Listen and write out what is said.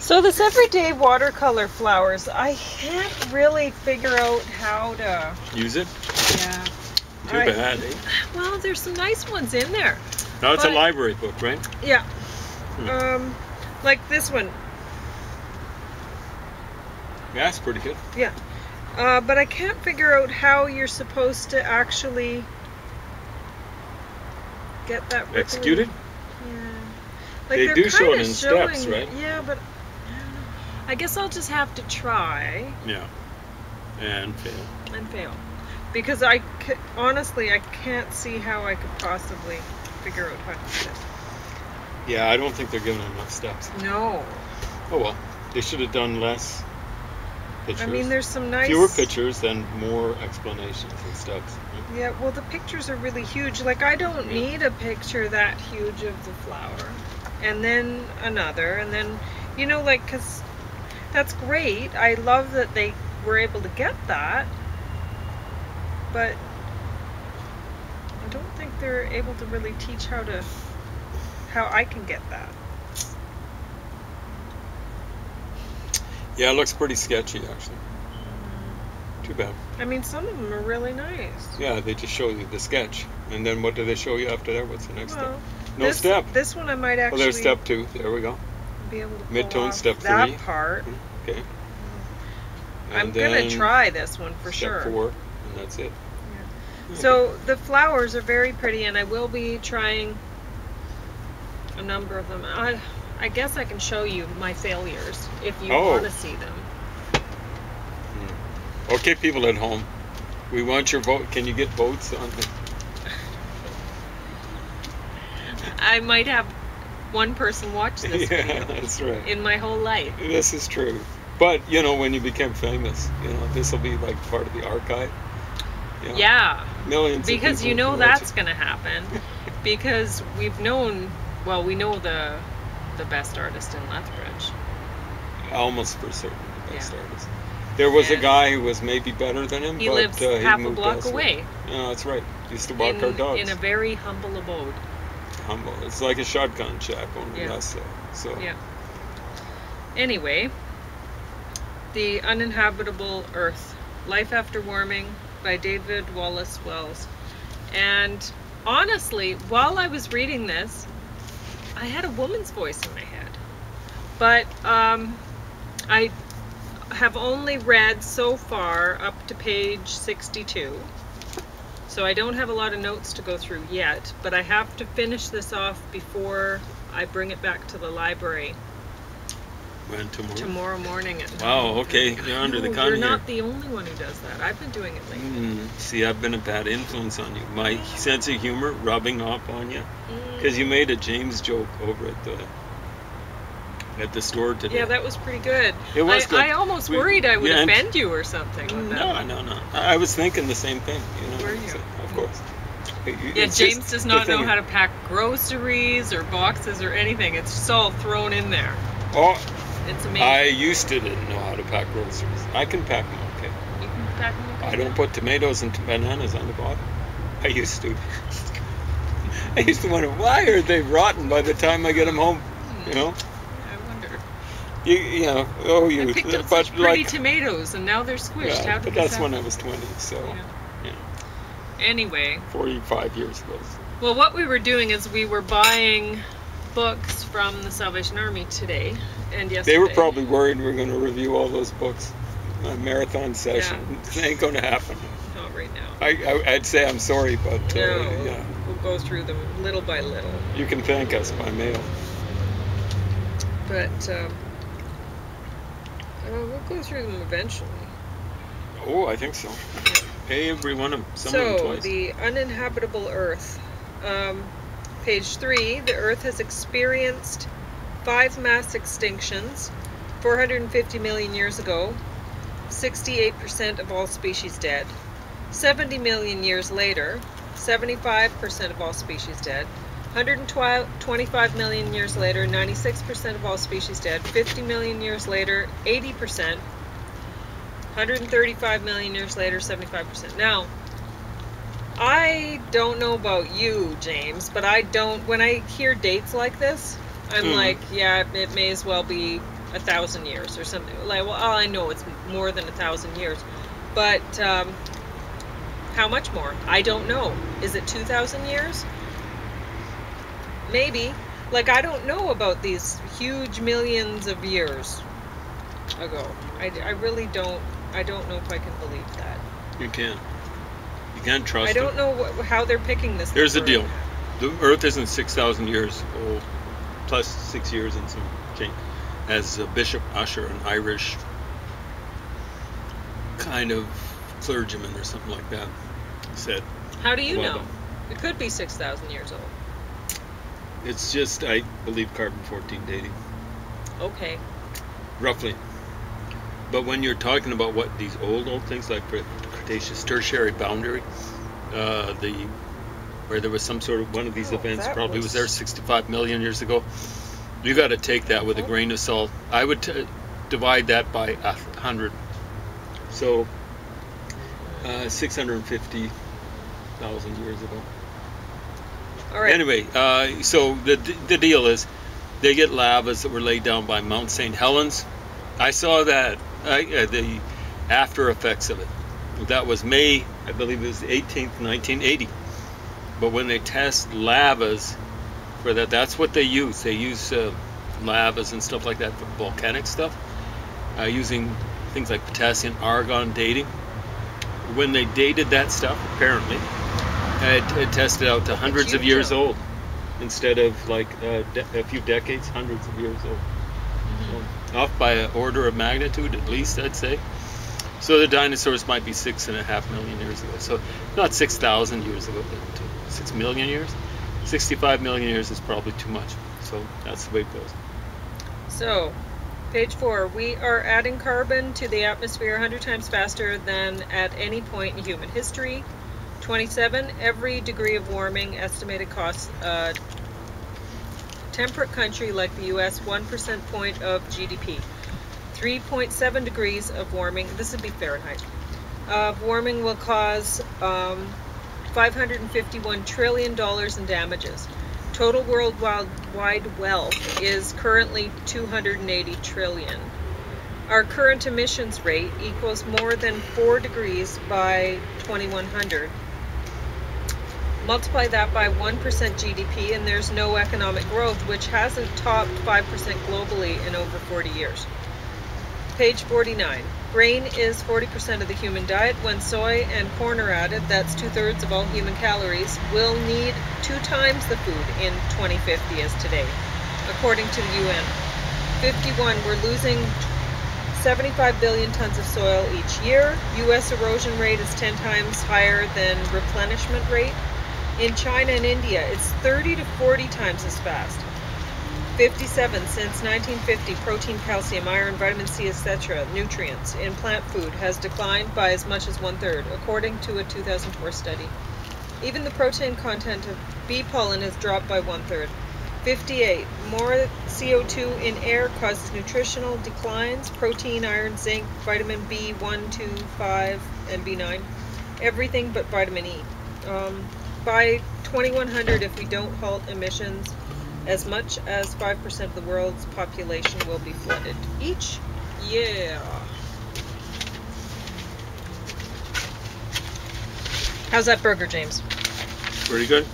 So this everyday watercolor flowers, I can't really figure out how to use it. Yeah. Too bad, eh? Well, there's some nice ones in there. No, it's a library book, right? Yeah. Like this one. Yeah, it's pretty good. Yeah. But I can't figure out how you're supposed to actually get that executed. Yeah. Like they do show it in steps, right? Yeah, but I guess I'll just have to try. Yeah. And fail. And fail. Because honestly, I can't see how I could possibly figure out how to do this. Yeah, I don't think they're giving enough steps. No. Oh well, they should have done less pictures. I mean, there's some nice... Fewer pictures and more explanations and steps. Yeah, well, the pictures are really huge. Like, I don't need a picture that huge of the flower. And then another, and then, you know, like, because that's great. I love that they were able to get that. But I don't think they're able to really teach how I can get that. Yeah, it looks pretty sketchy, actually. Too bad. I mean, some of them are really nice. Yeah, they just show you the sketch. And then what do they show you after that? What's the next step? No step. This one I might actually... Oh, there's step 2. There we go. Be able to mid-tone, step 3. That part. Okay. I'm going to try this one for sure. Step 4, and that's it. Yeah. Okay. So the flowers are very pretty, and I will be trying a number of them. I guess I can show you my failures if you want to see them. Okay, people at home, we want your vote. Can you get votes on it? I might have one person watch this video. That's right. In my whole life. This is true. But, you know, when you become famous, you know, this will be like part of the archive. You know, yeah. Millions because of people you know that's going to happen. Because we've known, well, we know the best artist in Lethbridge. Almost for certain the best artist. There was a guy who was maybe better than him, he but lives half a block away. Yeah, that's right. He used to walk our dogs. In a very humble abode. Humble. It's like a shotgun shack, only less so. Yeah. Anyway, The Uninhabitable Earth, Life After Warming by David Wallace Wells. And honestly, while I was reading this, I had a woman's voice in my head. But I have only read so far up to page 62. So I don't have a lot of notes to go through yet, but I have to finish this off before I bring it back to the library. When, tomorrow? Tomorrow morning at 9. Wow, okay, you're under the gun You're here. not the only one who does that. I've been doing it lately. See, I've been a bad influence on you. My sense of humor rubbing off on you. Because you made a James joke over at the store today. Yeah, that was pretty good. It was good. I almost worried I would offend you or something with that. No. I was thinking the same thing. You know, were you? So, of course. Yeah, James does not know how to pack groceries or boxes or anything. It's just all thrown in there. Oh, it's amazing. I used to didn't know how to pack groceries. I can pack them okay. You can pack them okay? I don't put tomatoes and bananas on the bottom. I used to. I used to wonder, why are they rotten by the time I get them home? You know? I wonder. You know, I picked up such pretty tomatoes, and now they're squished. Yeah, how did but that's when I was 20, so... Yeah. Anyway. 45 years ago. Well, what we were doing is we were buying books from the Salvation Army today and yesterday. They were probably worried we were going to review all those books. A marathon session. Yeah. It ain't going to happen. Not right now. I'd say I'm sorry, but... No, we'll go through them little by little. You can thank us by mail. But... we'll go through them eventually. Oh, I think so. Every one of them. Some of them twice. The Uninhabitable Earth. Page 3. The Earth has experienced 5 mass extinctions 450 million years ago. 68% of all species dead. 70 million years later, 75% of all species dead. 125 million years later, 96% of all species dead. 50 million years later, 80%. 135 million years later, 75%. Now, I don't know about you, James, but when I hear dates like this, I'm like, yeah, it may as well be 1,000 years or something. Like, well, I know it's more than 1,000 years, but how much more? I don't know. Is it 2,000 years? Maybe. Like, I don't know about these huge millions of years ago. I really don't. I don't know if I can believe that. You can't. You can't trust I don't know how they're picking this. Here's the deal. The Earth isn't 6,000 years old, plus 6 years and some change, as Bishop Usher, an Irish kind of clergyman or something like that, said. How do you know? It could be 6,000 years old. It's just, I believe, carbon-14 dating. Okay. Roughly. But when you're talking about what these old things like Cretaceous Tertiary boundary, where there was some sort of one of these events probably was there 65 million years ago, you got to take that with a grain of salt. I would divide that by 100. So 650,000 years ago. All right. Anyway, so the deal is they get lavas that were laid down by Mount St. Helens. I saw that, the after effects of it. That was May, I believe it was the 18th, 1980. But when they test lavas for that, that's what they use. They use lavas and stuff like that for volcanic stuff, using things like potassium, argon dating. When they dated that stuff, apparently, it tested out to hundreds of years old instead of like a few decades, hundreds of years old. So, off by an order of magnitude, at least, I'd say. So the dinosaurs might be 6.5 million years ago. So not 6,000 years ago, but 6 million years. 65 million years is probably too much. So that's the way it goes. So, page 4. We are adding carbon to the atmosphere 100 times faster than at any point in human history. 27. Every degree of warming estimated costs a temperate country like the U.S. 1% point of GDP. 3.7 degrees of warming, this would be Fahrenheit, of warming will cause $551 trillion in damages. Total worldwide wealth is currently 280 trillion. Our current emissions rate equals more than 4 degrees by 2100. Multiply that by 1% GDP and there's no economic growth, which hasn't topped 5% globally in over 40 years. Page 49. Grain is 40% of the human diet. When soy and corn are added, that's 2/3 of all human calories. We'll need 2 times the food in 2050 as today, according to the UN. 51. We're losing 75 billion tons of soil each year. U.S. erosion rate is 10 times higher than replenishment rate. In China and India, it's 30 to 40 times as fast. 57. Since 1950, protein, calcium, iron, vitamin C, etc., nutrients in plant food has declined by as much as 1/3, according to a 2004 study. Even the protein content of bee pollen has dropped by 1/3. 58. More CO2 in air causes nutritional declines. Protein, iron, zinc, vitamin B1, 2, 5, and B9. Everything but vitamin E. By 2100, if we don't halt emissions, as much as 5% of the world's population will be flooded each year. How's that burger, James? Pretty good.